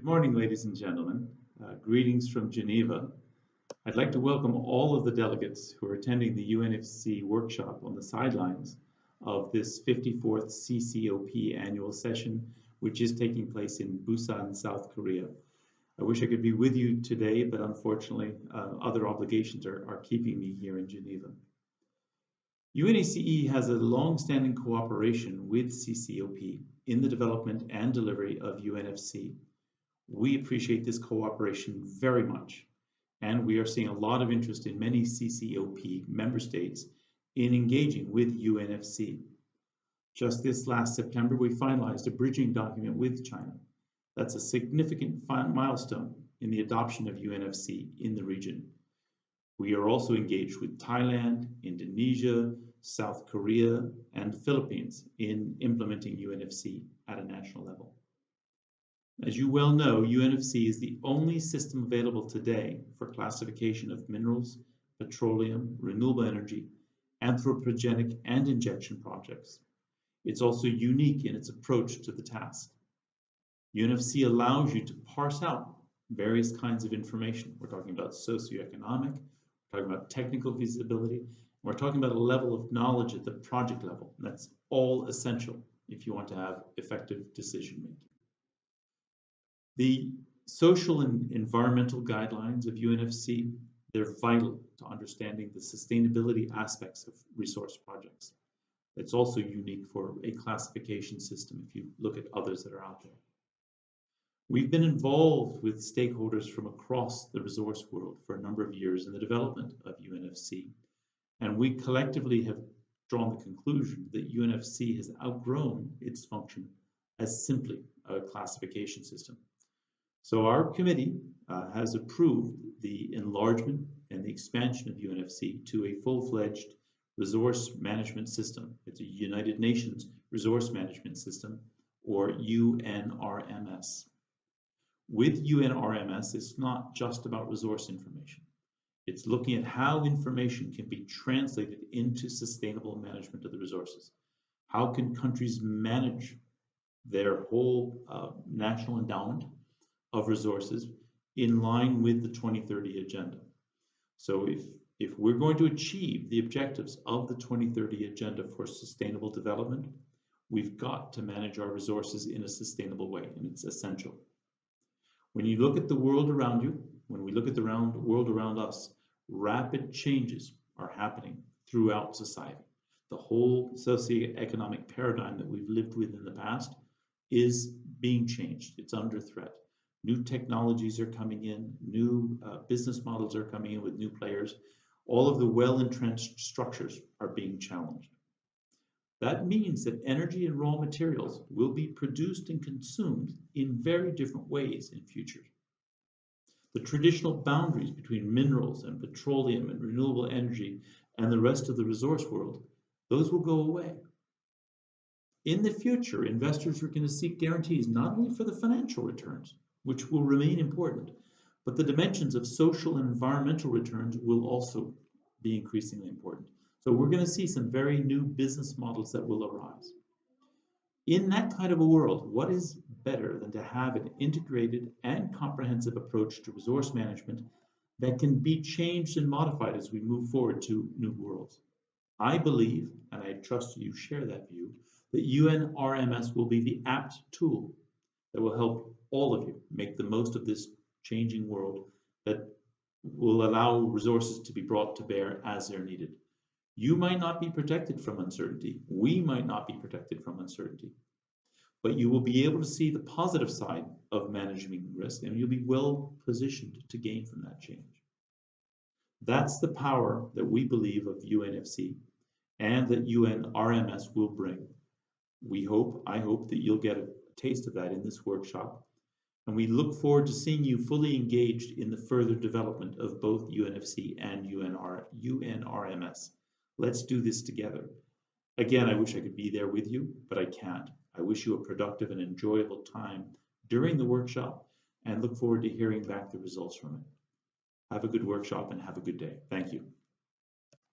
Good morning, ladies and gentlemen. Greetings from Geneva. I'd like to welcome all of the delegates who are attending the UNFC workshop on the sidelines of this 54th CCOP annual session, which is taking place in Busan, South Korea. I wish I could be with you today, but unfortunately, other obligations are keeping me here in Geneva. UNECE has a long-standing cooperation with CCOP in the development and delivery of UNFC. We appreciate this cooperation very much, and we are seeing a lot of interest in many CCOP member states in engaging with UNFC. Just this last September, we finalized a bridging document with China. That's a significant milestone in the adoption of UNFC in the region. We are also engaged with Thailand, Indonesia, South Korea, and the Philippines in implementing UNFC at a national level. As you well know, UNFC is the only system available today for classification of minerals, petroleum, renewable energy, anthropogenic and injection projects. It's also unique in its approach to the task. UNFC allows you to parse out various kinds of information. We're talking about socioeconomic, we're talking about technical feasibility, we're talking about a level of knowledge at the project level. And that's all essential if you want to have effective decision making. The social and environmental guidelines of UNFC, they're vital to understanding the sustainability aspects of resource projects. It's also unique for a classification system if you look at others that are out there. We've been involved with stakeholders from across the resource world for a number of years in the development of UNFC, and we collectively have drawn the conclusion that UNFC has outgrown its function as simply a classification system. So our committee has approved the enlargement and the expansion of UNFC to a full-fledged resource management system. It's a United Nations Resource Management System, or UNRMS. With UNRMS, it's not just about resource information. It's looking at how information can be translated into sustainable management of the resources. How can countries manage their whole national endowment of resources in line with the 2030 agenda? So if we're going to achieve the objectives of the 2030 agenda for sustainable development, we've got to manage our resources in a sustainable way, and it's essential. When you look at the world around you, when we look at the world around us, rapid changes are happening throughout society. The whole socioeconomic paradigm that we've lived with in the past is being changed. It's under threat. New technologies are coming in, new business models are coming in with new players. All of the well-entrenched structures are being challenged. That means that energy and raw materials will be produced and consumed in very different ways in future. The traditional boundaries between minerals and petroleum and renewable energy and the rest of the resource world, those will go away. In the future, investors are going to seek guarantees not only for the financial returns, which will remain important, but the dimensions of social and environmental returns will also be increasingly important. So we're going to see some very new business models that will arise. In that kind of a world, what is better than to have an integrated and comprehensive approach to resource management that can be changed and modified as we move forward to new worlds? I believe, and I trust you share that view, that UNRMS will be the apt tool that will help all of you make the most of this changing world that will allow resources to be brought to bear as they're needed. You might not be protected from uncertainty. We might not be protected from uncertainty. But you will be able to see the positive side of managing risk, and you'll be well positioned to gain from that change. That's the power that we believe of UNFC and that UNRMS will bring. I hope that you'll get a taste of that in this workshop. And we look forward to seeing you fully engaged in the further development of both UNFC and UNRMS. Let's do this together. Again, I wish I could be there with you, but I can't. I wish you a productive and enjoyable time during the workshop and look forward to hearing back the results from it. Have a good workshop and have a good day. Thank you.